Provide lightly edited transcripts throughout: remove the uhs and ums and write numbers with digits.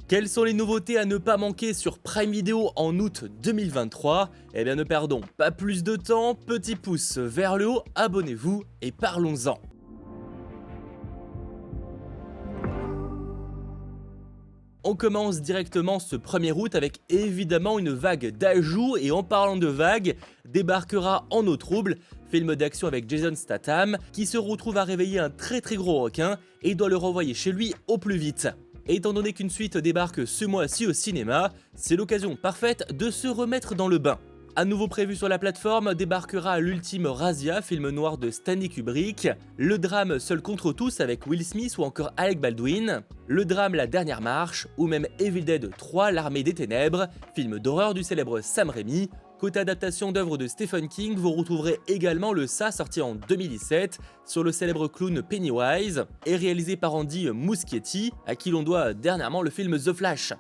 Quelles sont les nouveautés à ne pas manquer sur Prime Video en août 2023? Eh bien ne perdons pas plus de temps, petit pouce vers le haut, abonnez-vous et parlons-en. On commence directement ce 1er août avec évidemment une vague d'ajouts et en parlant de vague, débarquera En eau trouble, film d'action avec Jason Statham qui se retrouve à réveiller un très gros requin et doit le renvoyer chez lui au plus vite. Et étant donné qu'une suite débarque ce mois-ci au cinéma, c'est l'occasion parfaite de se remettre dans le bain. À nouveau prévu sur la plateforme, débarquera l'ultime Razia, film noir de Stanley Kubrick, le drame Seul contre tous avec Will Smith ou encore Alec Baldwin, le drame La Dernière Marche, ou même Evil Dead 3, l'Armée des Ténèbres, film d'horreur du célèbre Sam Raimi. Côté adaptation d'œuvres de Stephen King, vous retrouverez également le Ça sorti en 2017 sur le célèbre clown Pennywise et réalisé par Andy Muschietti, à qui l'on doit dernièrement le film The Flash.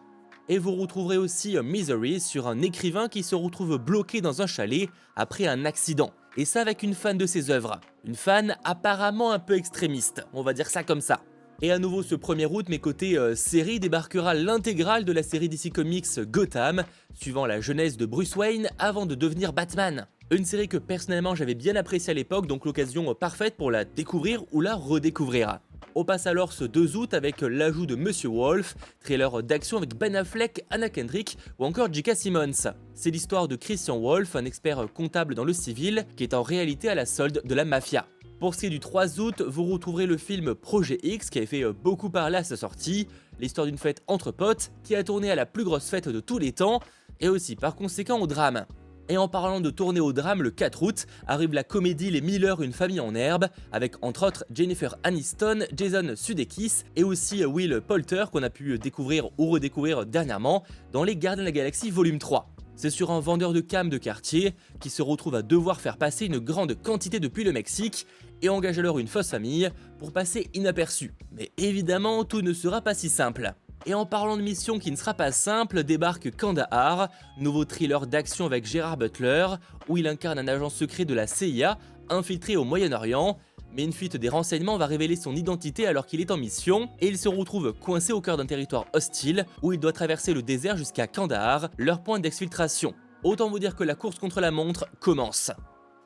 Et vous retrouverez aussi Misery sur un écrivain qui se retrouve bloqué dans un chalet après un accident. Et ça avec une fan de ses œuvres. Une fan apparemment un peu extrémiste, on va dire ça comme ça. Et à nouveau ce 1er août, mais côté série, débarquera l'intégrale de la série DC Comics Gotham, suivant la jeunesse de Bruce Wayne avant de devenir Batman. Une série que personnellement j'avais bien appréciée à l'époque, donc l'occasion parfaite pour la découvrir ou la redécouvrir. On passe alors ce 2 août avec l'ajout de Monsieur Wolf, trailer d'action avec Ben Affleck, Anna Kendrick ou encore J.K. Simmons. C'est l'histoire de Christian Wolf, un expert comptable dans le civil, qui est en réalité à la solde de la mafia. Pour ce qui est du 3 août, vous retrouverez le film Projet X qui avait fait beaucoup parler à sa sortie, l'histoire d'une fête entre potes qui a tourné à la plus grosse fête de tous les temps et aussi par conséquent au drame. Et en parlant de tournée au drame, le 4 août arrive la comédie Les Miller, une famille en herbe, avec entre autres Jennifer Aniston, Jason Sudeikis et aussi Will Poulter qu'on a pu découvrir ou redécouvrir dernièrement dans Les Gardiens de la Galaxie volume 3. C'est sur un vendeur de cam de quartier qui se retrouve à devoir faire passer une grande quantité depuis le Mexique et engage alors une fausse famille pour passer inaperçu. Mais évidemment, tout ne sera pas si simple. Et en parlant de mission qui ne sera pas simple, débarque Kandahar, nouveau thriller d'action avec Gerard Butler, où il incarne un agent secret de la CIA infiltré au Moyen-Orient, mais une fuite des renseignements va révéler son identité alors qu'il est en mission, et il se retrouve coincé au cœur d'un territoire hostile, où il doit traverser le désert jusqu'à Kandahar, leur point d'exfiltration. Autant vous dire que la course contre la montre commence.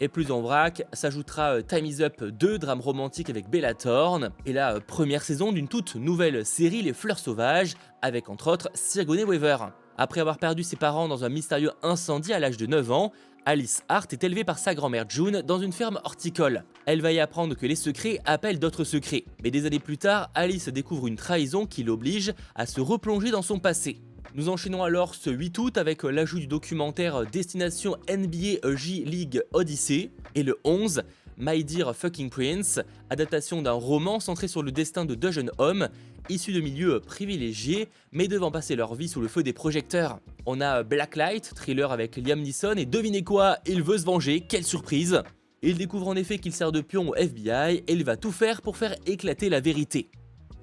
Et plus en vrac, s'ajoutera Time is Up 2, drame romantique avec Bella Thorne, et la première saison d'une toute nouvelle série Les Fleurs Sauvages, avec entre autres Sigourney Weaver. Après avoir perdu ses parents dans un mystérieux incendie à l'âge de 9 ans, Alice Hart est élevée par sa grand-mère June dans une ferme horticole. Elle va y apprendre que les secrets appellent d'autres secrets. Mais des années plus tard, Alice découvre une trahison qui l'oblige à se replonger dans son passé. Nous enchaînons alors ce 8 août avec l'ajout du documentaire Destination NBA J-League Odyssey et le 11, My Dear Fucking Prince, adaptation d'un roman centré sur le destin de 2 jeunes hommes issus de milieux privilégiés mais devant passer leur vie sous le feu des projecteurs. On a Blacklight, thriller avec Liam Neeson et devinez quoi, il veut se venger, quelle surprise! Il découvre en effet qu'il sert de pion au FBI et il va tout faire pour faire éclater la vérité.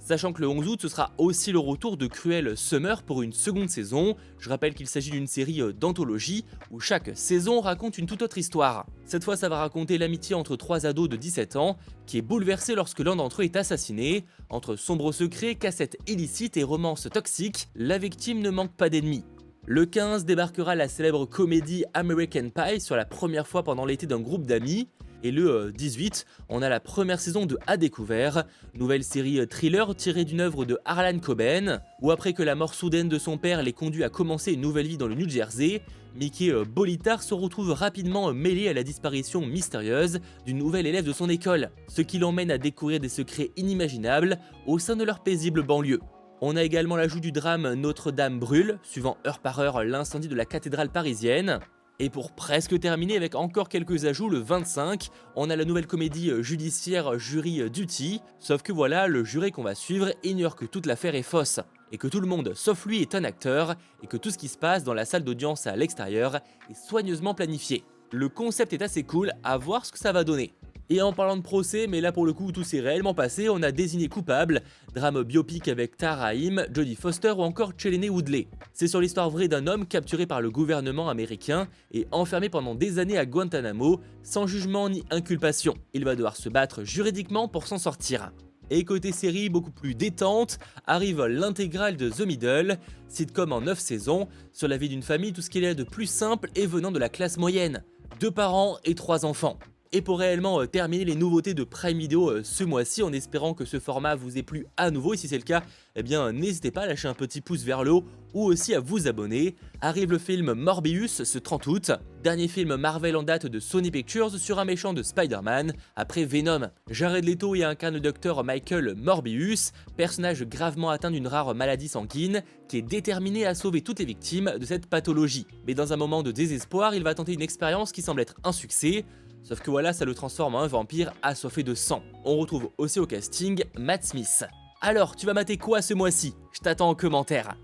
Sachant que le 11 août, ce sera aussi le retour de Cruel Summer pour une seconde saison. Je rappelle qu'il s'agit d'une série d'anthologie où chaque saison raconte une toute autre histoire. Cette fois, ça va raconter l'amitié entre 3 ados de 17 ans qui est bouleversée lorsque l'un d'entre eux est assassiné. Entre sombres secrets, cassettes illicites et romances toxiques, la victime ne manque pas d'ennemis. Le 15 débarquera la célèbre comédie American Pie sur la première fois pendant l'été d'un groupe d'amis. Et le 18, on a la première saison de À Découvert, nouvelle série thriller tirée d'une œuvre de Harlan Coben, où après que la mort soudaine de son père l'ait conduit à commencer une nouvelle vie dans le New Jersey, Mickey Bolitar se retrouve rapidement mêlé à la disparition mystérieuse d'une nouvelle élève de son école, ce qui l'emmène à découvrir des secrets inimaginables au sein de leur paisible banlieue. On a également l'ajout du drame Notre-Dame brûle, suivant heure par heure l'incendie de la cathédrale parisienne. Et pour presque terminer avec encore quelques ajouts, le 25, on a la nouvelle comédie judiciaire Jury Duty, sauf que voilà, le juré qu'on va suivre ignore que toute l'affaire est fausse, et que tout le monde sauf lui est un acteur, et que tout ce qui se passe dans la salle d'audience à l'extérieur est soigneusement planifié. Le concept est assez cool, à voir ce que ça va donner. Et en parlant de procès, mais là pour le coup tout s'est réellement passé, on a Désigné coupable, drame biopic avec Tahar Rahim, Jodie Foster ou encore Shailene Woodley. C'est sur l'histoire vraie d'un homme capturé par le gouvernement américain et enfermé pendant des années à Guantanamo, sans jugement ni inculpation. Il va devoir se battre juridiquement pour s'en sortir. Et côté série beaucoup plus détente, arrive l'intégrale de The Middle, sitcom en 9 saisons, sur la vie d'une famille, tout ce qu'il y a de plus simple et venant de la classe moyenne. 2 parents et 3 enfants. Et pour réellement terminer les nouveautés de Prime Video ce mois-ci, en espérant que ce format vous ait plu à nouveau, et si c'est le cas, eh bien n'hésitez pas à lâcher un petit pouce vers le haut ou aussi à vous abonner. Arrive le film Morbius ce 30 août, dernier film Marvel en date de Sony Pictures sur un méchant de Spider-Man, après Venom. Jared Leto y incarne le docteur Michael Morbius, personnage gravement atteint d'une rare maladie sanguine, qui est déterminé à sauver toutes les victimes de cette pathologie. Mais dans un moment de désespoir, il va tenter une expérience qui semble être un succès, sauf que voilà, ça le transforme en un vampire assoiffé de sang. On retrouve aussi au casting Matt Smith. Alors, tu vas mater quoi ce mois-ci? Je t'attends en commentaire.